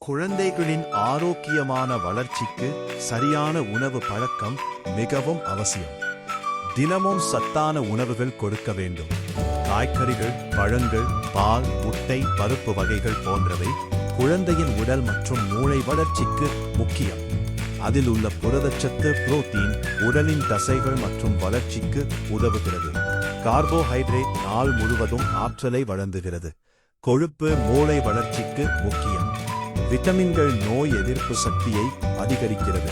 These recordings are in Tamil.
குழந்தைகளின் ஆரோக்கியமான வளர்ச்சிக்கு சரியான உணவு பழக்கம் மிகவும் அவசியம். தினமும் சத்தான உணவுகள் கொடுக்க வேண்டும். காய்கறிகள், பழங்கள், பால், முட்டை, பருப்பு வகைகள் போன்றவை குழந்தையின் உடல் மற்றும் மூளை வளர்ச்சிக்கு முக்கியம். அதில் உள்ள புரதச்சத்து புரோட்டீன் உடலின் தசைகள் மற்றும் வளர்ச்சிக்கு உதவுகிறது. கார்போஹைட்ரேட் நாள் முழுவதும் ஆற்றலை வழங்குகிறது. கொழுப்பு மூளை வளர்ச்சிக்கு முக்கியம். விட்டமின்கள் நோய் எதிர்ப்பு சக்தியை அதிகரிக்கிறது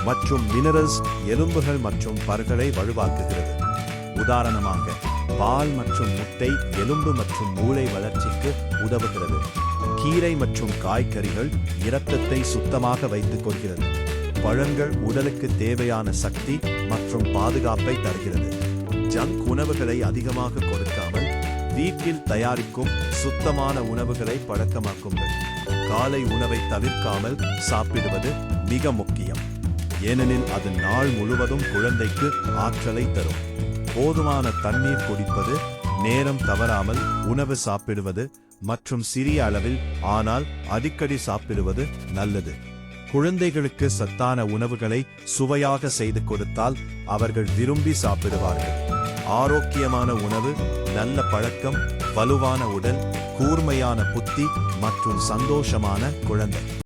மற்றும் மினரல்ஸ் எலும்புகள் மற்றும் பற்களை வலுவாக்குகிறது. உதாரணமாக, பால் மற்றும் முட்டை எலும்பு மற்றும் மூளை வளர்ச்சிக்கு உதவுகிறது. கீரை மற்றும் காய்கறிகள் இரத்தத்தை சுத்தமாக வைத்துக் கொள்கிறது. பழங்கள் உடலுக்கு தேவையான சக்தி மற்றும் பாதுகாப்பை தருகிறது. ஜங்க் உணவுகளை அதிகமாக கொடுக்காமல் வீட்டில் தயாரிக்கும் சுத்தமான உணவுகளை பழக்கமாக்குங்கள். காலை உணவை தவிர்க்காமல் சாப்பிடுவது மிக முக்கியம், ஏனெனில் அது நாள் முழுவதும் குழந்தைக்கு ஆற்றலை தரும். போதுமான தண்ணீர் குடிப்பது, நேரம் தவறாமல் உணவு சாப்பிடுவது மற்றும் சிறிய அளவில் ஆனால் அடிக்கடி சாப்பிடுவது நல்லது. குழந்தைகளுக்கு சத்தான உணவுகளை சுவையாக செய்து கொடுத்தால் அவர்கள் விரும்பி சாப்பிடுவார்கள். ஆரோக்கியமான உணவு, நல்ல பழக்கம், வலுவான உடல், கூர்மையான புத்தி மற்றும் சந்தோஷமான குழந்தை.